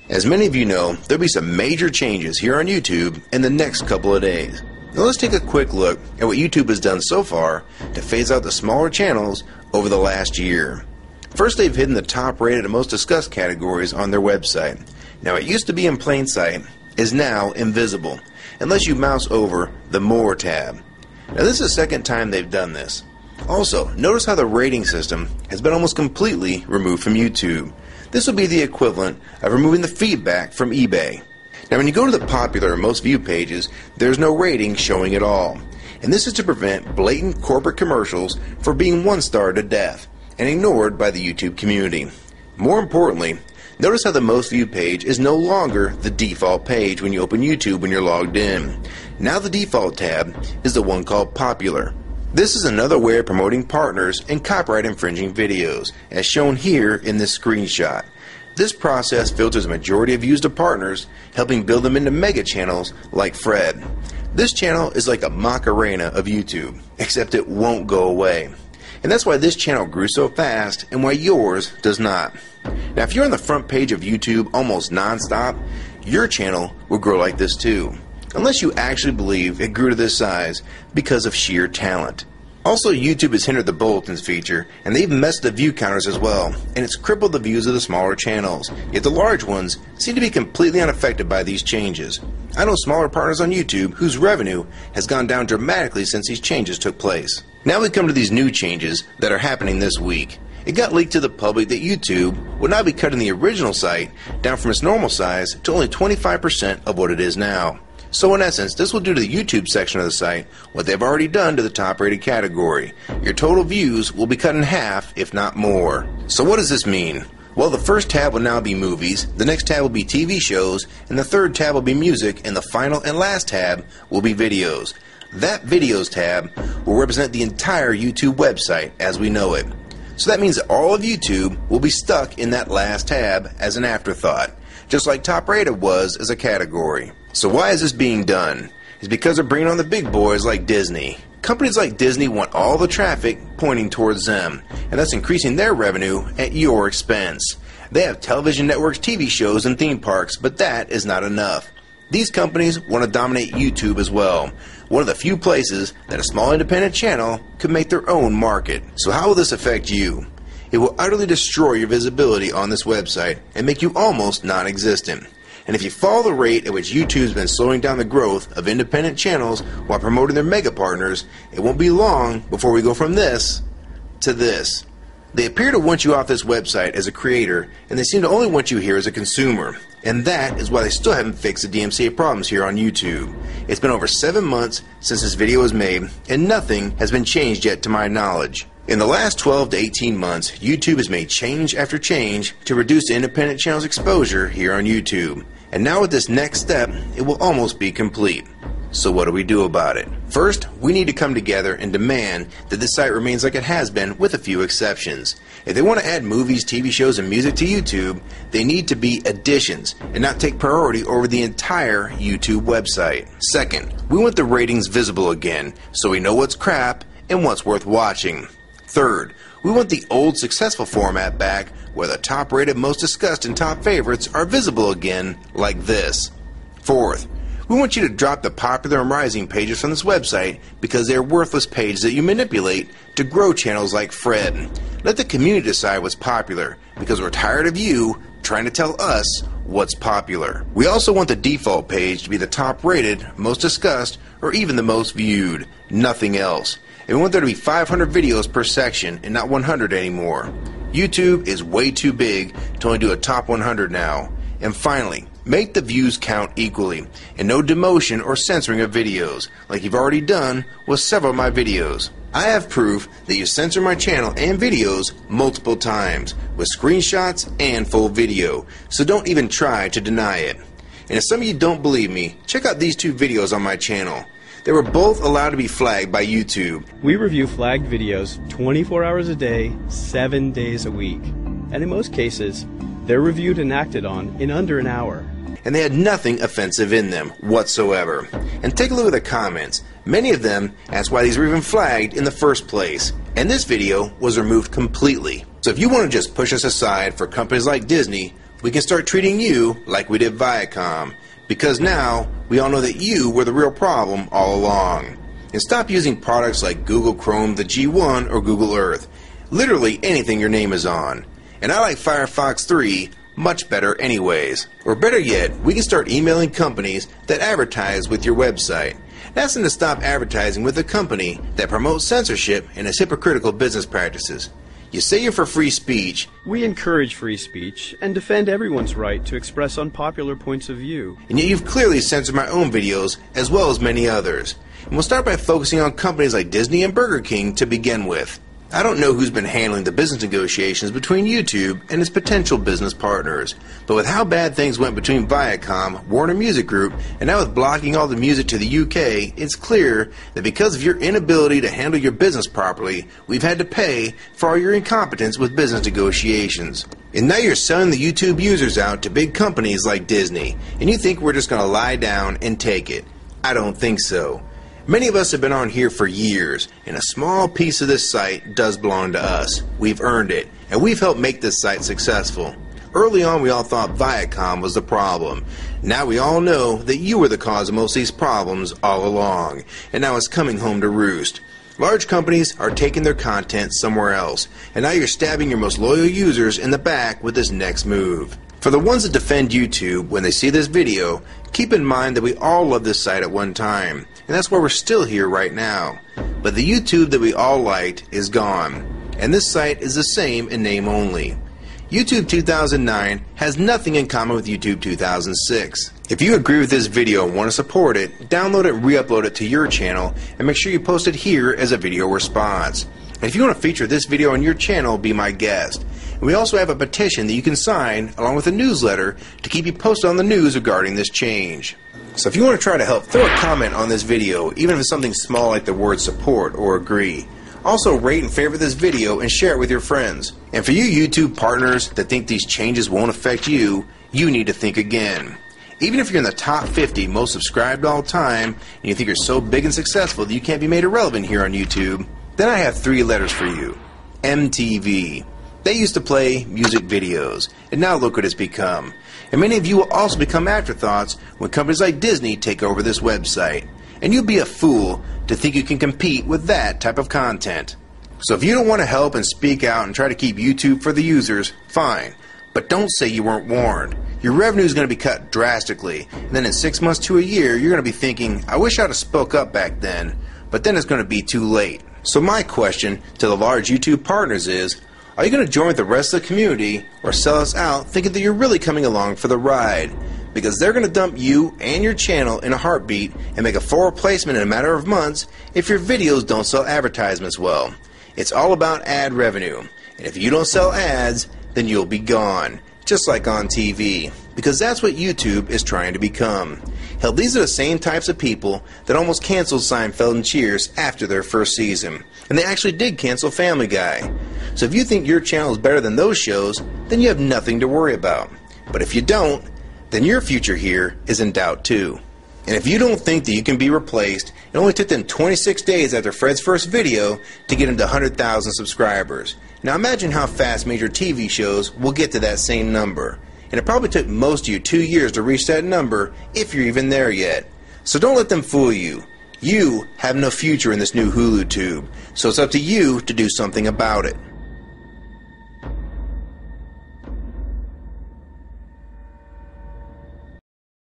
As many of you know, there'll be some major changes here on YouTube in the next couple of days. Now let's take a quick look at what YouTube has done so far to phase out the smaller channels over the last year. First, they've hidden the top rated and most discussed categories on their website. Now, it used to be in plain sight, is now invisible, unless you mouse over the More tab. Now, this is the second time they've done this. Also, notice how the rating system has been almost completely removed from YouTube. This will be the equivalent of removing the feedback from eBay. Now, when you go to the popular or most viewed pages, there's no rating showing at all. And this is to prevent blatant corporate commercials for being one-starred to death and ignored by the YouTube community. More importantly, notice how the most viewed page is no longer the default page when you open YouTube when you're logged in. Now the default tab is the one called Popular. This is another way of promoting partners and copyright infringing videos, as shown here in this screenshot. This process filters a majority of views to partners, helping build them into mega channels like Fred. This channel is like a Macarena of YouTube, except it won't go away. And that's why this channel grew so fast and why yours does not. Now, if you're on the front page of YouTube almost non-stop, your channel will grow like this too. Unless you actually believe it grew to this size because of sheer talent. Also, YouTube has hindered the bulletins feature, and they've messed the view counters as well, and it's crippled the views of the smaller channels. Yet the large ones seem to be completely unaffected by these changes. I know smaller partners on YouTube whose revenue has gone down dramatically since these changes took place. Now we come to these new changes that are happening this week. It got leaked to the public that YouTube would now be cutting the original site down from its normal size to only 25% of what it is now. So in essence, this will do to the YouTube section of the site what they've already done to the top rated category. Your total views will be cut in half, if not more. So what does this mean? Well, the first tab will now be movies, the next tab will be TV shows, and the third tab will be music, and the final and last tab will be videos. That videos tab will represent the entire YouTube website as we know it. So that means that all of YouTube will be stuck in that last tab as an afterthought, just like top rated was as a category. So why is this being done? It's because they're bringing on the big boys like Disney. Companies like Disney want all the traffic pointing towards them, and that's increasing their revenue at your expense. They have television networks, TV shows, and theme parks, but that is not enough. These companies want to dominate YouTube as well, one of the few places that a small independent channel could make their own market. So how will this affect you? It will utterly destroy your visibility on this website and make you almost non-existent. And if you follow the rate at which YouTube's been slowing down the growth of independent channels while promoting their mega partners, it won't be long before we go from this to this. They appear to want you off this website as a creator, and they seem to only want you here as a consumer. And that is why they still haven't fixed the DMCA problems here on YouTube. It's been over 7 months since this video was made, and nothing has been changed yet to my knowledge. In the last 12 to 18 months, YouTube has made change after change to reduce the independent channel's exposure here on YouTube. And now with this next step, it will almost be complete. So what do we do about it? First, we need to come together and demand that this site remains like it has been with a few exceptions. If they want to add movies, TV shows, and music to YouTube, they need to be additions and not take priority over the entire YouTube website. Second, we want the ratings visible again so we know what's crap and what's worth watching. Third, we want the old successful format back where the top rated, most discussed, and top favorites are visible again like this. Fourth, we want you to drop the popular and rising pages from this website because they are worthless pages that you manipulate to grow channels like Fred. Let the community decide what's popular because we're tired of you trying to tell us what's popular. We also want the default page to be the top rated, most discussed, or even the most viewed. Nothing else. And we want there to be 500 videos per section and not 100 anymore. YouTube is way too big to only do a top 100 now. And finally, make the views count equally, and no demotion or censoring of videos, like you've already done with several of my videos. I have proof that you censor my channel and videos multiple times, with screenshots and full video, so don't even try to deny it. And if some of you don't believe me, check out these two videos on my channel. They were both allowed to be flagged by YouTube. We review flagged videos 24 hours a day, 7 days a week. And in most cases, They're reviewed and acted on in under an hour. And they had nothing offensive in them whatsoever. And take a look at the comments. Many of them asked why these were even flagged in the first place. And this video was removed completely. So if you want to just push us aside for companies like Disney, we can start treating you like we did Viacom. Because now, we all know that you were the real problem all along. And stop using products like Google Chrome, the G1, or Google Earth. Literally anything your name is on. And I like Firefox 3 much better anyways. Or better yet, we can start emailing companies that advertise with your website. Ask them to stop advertising with a company that promotes censorship and has hypocritical business practices. You say you're for free speech. We encourage free speech and defend everyone's right to express unpopular points of view. And yet you've clearly censored my own videos as well as many others. And we'll start by focusing on companies like Disney and Burger King to begin with. I don't know who's been handling the business negotiations between YouTube and its potential business partners, but with how bad things went between Viacom, Warner Music Group, and now with blocking all the music to the UK, it's clear that because of your inability to handle your business properly, we've had to pay for all your incompetence with business negotiations. And now you're selling the YouTube users out to big companies like Disney, and you think we're just going to lie down and take it. I don't think so. Many of us have been on here for years, and a small piece of this site does belong to us. We've earned it, and we've helped make this site successful. Early on, we all thought Viacom was the problem. Now we all know that you were the cause of most of these problems all along, and now it's coming home to roost. Large companies are taking their content somewhere else, and now you're stabbing your most loyal users in the back with this next move. For the ones that defend YouTube, when they see this video, keep in mind that we all loved this site at one time, and that's why we're still here right now. But the YouTube that we all liked is gone, and this site is the same in name only. YouTube 2009 has nothing in common with YouTube 2006. If you agree with this video and want to support it, download it and re-upload it to your channel, and make sure you post it here as a video response. And if you want to feature this video on your channel, be my guest. And we also have a petition that you can sign along with a newsletter to keep you posted on the news regarding this change. So if you want to try to help, throw a comment on this video, even if it's something small like the word support or agree. Also rate and favorite this video and share it with your friends. And for you YouTube partners that think these changes won't affect you, you need to think again. Even if you're in the top 50 most subscribed all time, and you think you're so big and successful that you can't be made irrelevant here on YouTube, then I have 3 letters for you. MTV. They used to play music videos, and now look what it's become. And many of you will also become afterthoughts when companies like Disney take over this website. And you'd be a fool to think you can compete with that type of content. So if you don't want to help and speak out and try to keep YouTube for the users, fine. But don't say you weren't warned. Your revenue is going to be cut drastically, and then in 6 months to a year, you're going to be thinking, I wish I'd have spoke up back then. But then it's going to be too late. So my question to the large YouTube partners is, are you going to join with the rest of the community or sell us out thinking that you're really coming along for the ride? Because they're going to dump you and your channel in a heartbeat and make a full replacement in a matter of months if your videos don't sell advertisements well. It's all about ad revenue. And if you don't sell ads, then you'll be gone. Just like on TV. Because that's what YouTube is trying to become. Hell, these are the same types of people that almost canceled Seinfeld and Cheers after their first season. And they actually did cancel Family Guy. So if you think your channel is better than those shows, then you have nothing to worry about. But if you don't, then your future here is in doubt too. And if you don't think that you can be replaced, it only took them 26 days after Fred's first video to get him to 100,000 subscribers. Now imagine how fast major TV shows will get to that same number. And it probably took most of you 2 years to reach that number, if you're even there yet. So don't let them fool you. You have no future in this new Hulu tube, so it's up to you to do something about it.